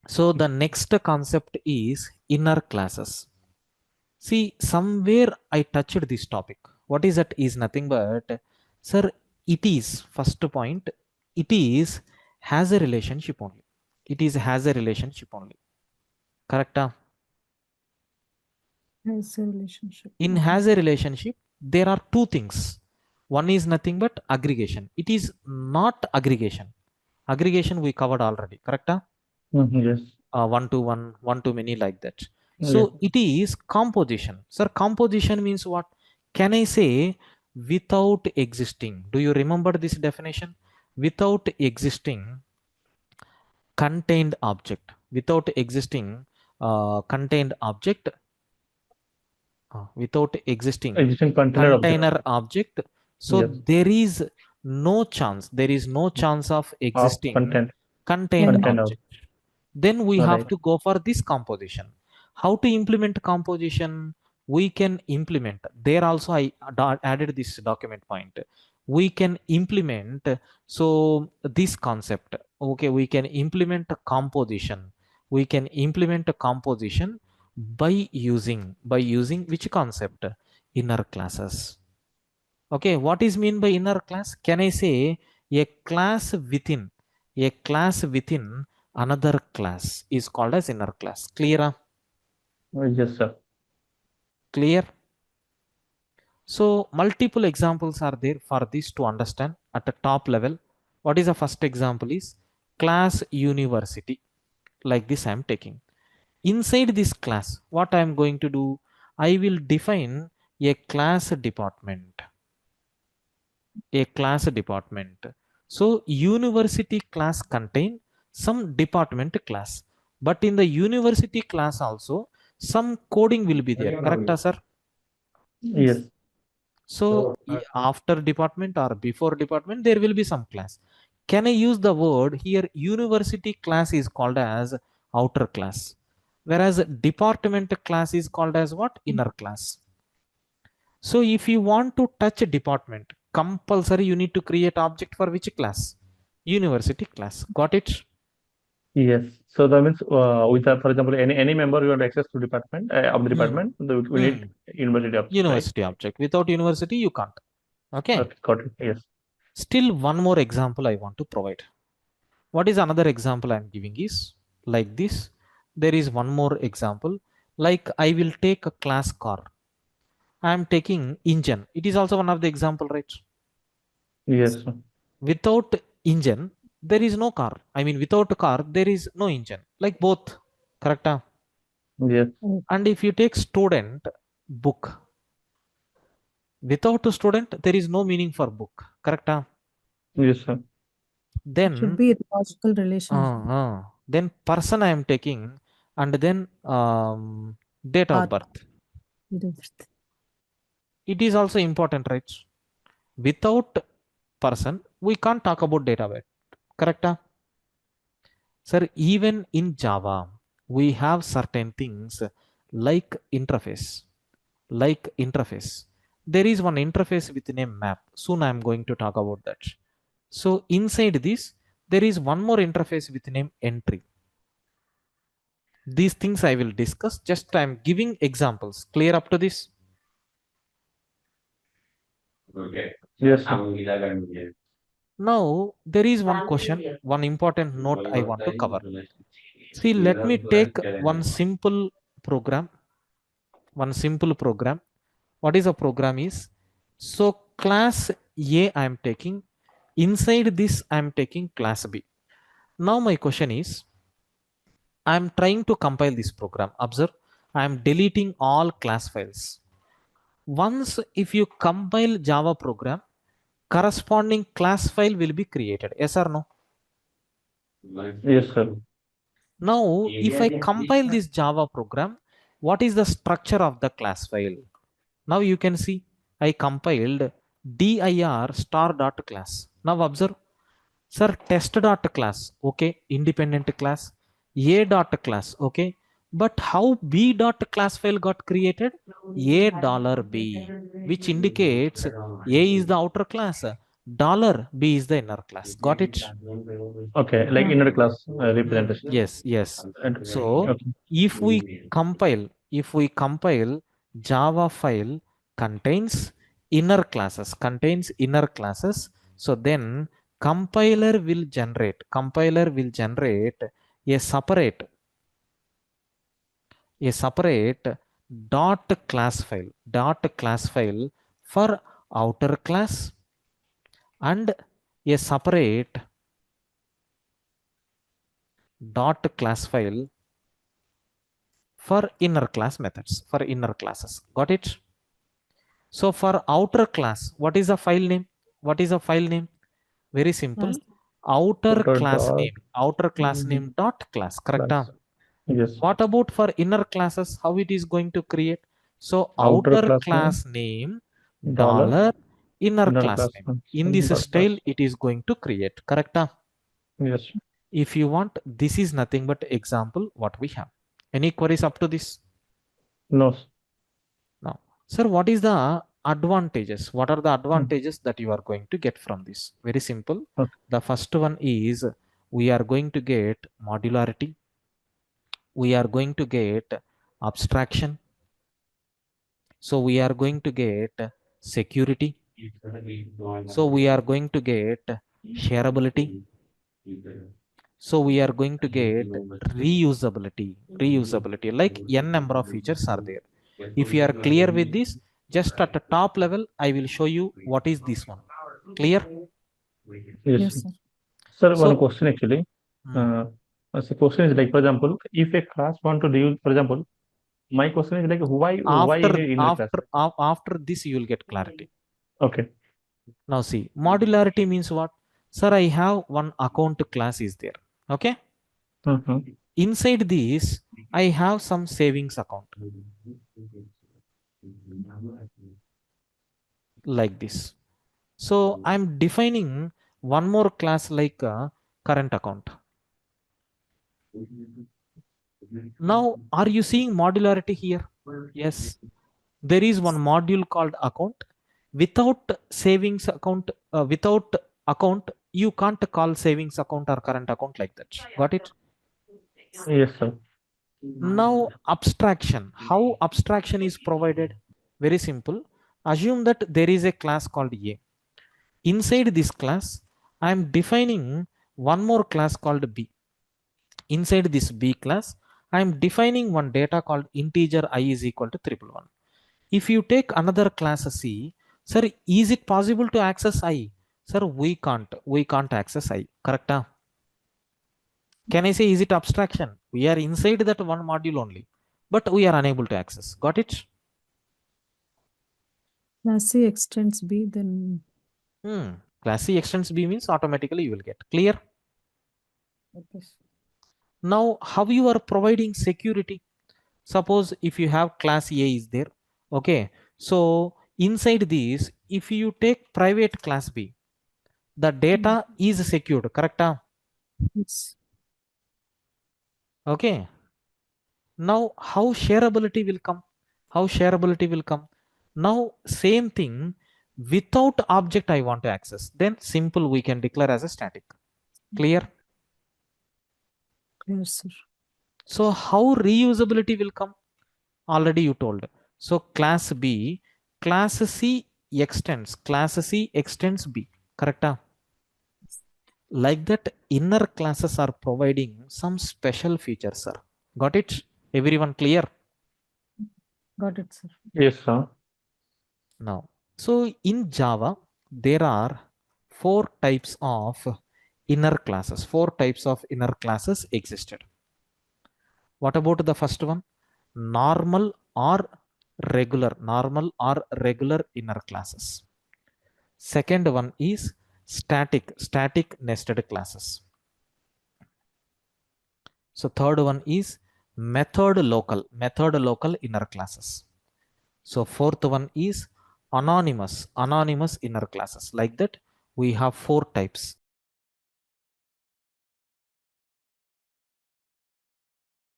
So the next concept is inner classes. See, somewhere I touched this topic. What is that? Is nothing but, sir, it is first point, it is has a relationship only. It is has a relationship only. Correct? Has a relationship. In Okay. has a relationship, there are two things. One is nothing but aggregation. It is not aggregation. Aggregation we covered already. Correct? Yes. One to one, one to many, like that. Yes. So it is composition. Sir, composition means what? Can I say without existing? Do you remember this definition? Without existing contained object. Without existing contained object. Without existing Existing container container object. So Yes. there is no chance. There is no chance of existing content. contained Content object. Then we have Alright. to go for this composition. How to implement composition? We can implement. There also I added this document point. We can implement. So this concept. Okay, we can implement a composition. We can implement a composition by using which concept? Inner classes. Okay, what is mean by inner class? Can I say a class within another class is called as inner class? Clear? Yes, sir. Clear? So multiple examples are there for this to understand at the top level. What is the first example is class university. Like this I am taking. Inside this class, what I am going to do? I will define a class department. A class department. So university class contain some department class. But in the university class also, some coding will be there. Correct, sir? Yes. So after department or before department, there will be some class. Can I use the word here? University class is called as outer class, whereas department class is called as what? Inner class. So if you want to touch a department, compulsory you need to create object for which class? University class. Got it? Yes. So that means with for example, any member you want access to department of the department, we need university object. University right? object. Without university, you can't. Okay. Okay, got it. Yes. Still one more example I want to provide. What is another example I'm giving is like this. There is one more example. Like I will take a class car. I am taking engine. It is also one of the example, right? Yes. Without engine, there is no car. I mean, without a car, there is no engine. Like both. Correct? Yes. And if you take student, book. Without a student, there is no meaning for book. Correct? Yes, sir. Then It should be a logical relationship. Then person I am taking, and then date of birth. It is also important, right? Without person, we can't talk about data birth. Correct? Sir, even in Java, we have certain things like interface. Like interface. There is one interface with name map. Soon I am going to talk about that. So inside this, there is one more interface with name entry. These things I will discuss. Just I am giving examples. Clear up to this? Okay. Yes, sir. Now, there is one question, one important note I want to cover. See, let me take one simple program. One simple program. What is a program is? So, class A I am taking. Inside this, I am taking class B. Now, my question is, I am trying to compile this program. Observe, I am deleting all class files. Once, if you compile Java program, corresponding class file will be created. Yes or no? Yes, sir. Now, if I compile this Java program, what is the structure of the class file? Now you can see I compiled dir star dot class. Now observe, sir, test dot class, okay, independent class, a dot class, okay, but how b dot class file got created? A $b, which indicates a is the outer class, $B is the inner class. Got it? Okay, like inner class representation. Yes, yes. And So okay. if we compile Java file contains inner classes, so then compiler will generate a separate dot class file for outer class and a separate dot class file for inner class methods, for inner classes. Got it? So for outer class, what is a file name? Very simple. Class. Outer class dot name dot class. Correct? class. Yes. What about for inner classes? How it is going to create? So Outer outer class class name dollar dollar inner inner class class name. In this dot style, class. it is going to create. Correct? Yes. If you want, this is nothing but example what we have. Any queries up to this? No. Now, sir, what is the advantages? What are the advantages that you are going to get from this? Very simple. Okay. The first one is we are going to get modularity. We are going to get abstraction. So we are going to get security. So we are going to get shareability. So we are going to get reusability. Like n number of features are there. If you are clear with this, just at the top level, I will show you what is this one. Clear? Yes. Yes, sir. Sir, So- one question actually. The question is like, for example, if a class want to reuse, for example, my question is like, why you need inner class? After this, you will get clarity. Okay. Now see, modularity means what? Sir, I have one account class is there. Okay. Mhm. Inside this, I have some savings account like this. So I'm defining one more class like a current account. Now, are you seeing modularity here? Yes. There is one module called account. Without savings account, without account, you can't call savings account or current account like that. Got it? Yes, sir. Now, abstraction. How abstraction is provided? Very simple. Assume that there is a class called A. Inside this class, I am defining one more class called B. Inside this B class, I am defining one data called integer I is equal to 111. If you take another class C, sir, is it possible to access I? Sir, we can't access I. Correct? Can I say, is it abstraction? We are inside that one module only, but we are unable to access. Got it? Class C extends B, then Class C extends B means automatically you will get. Clear? okay. Now, how you are providing security? Suppose if you have class A is there. Okay. So inside this, if you take private class B, the data is secured. Correct? Yes. Okay. Now, how shareability will come? Now, same thing, without object I want to access. Then simple, we can declare as a static. Clear? Clear, sir. So how reusability will come? Already you told. So class B, class C extends B. Correct? Like that, inner classes are providing some special features, sir. Got it? Everyone clear? Got it, sir. Yes, sir. Now, so in Java, there are 4 types of inner classes. 4 types of inner classes existed. What about the first one? Normal or regular inner classes. Second one is static nested classes. So third one is method local inner classes. So fourth one is anonymous inner classes. Like that, we have 4 types.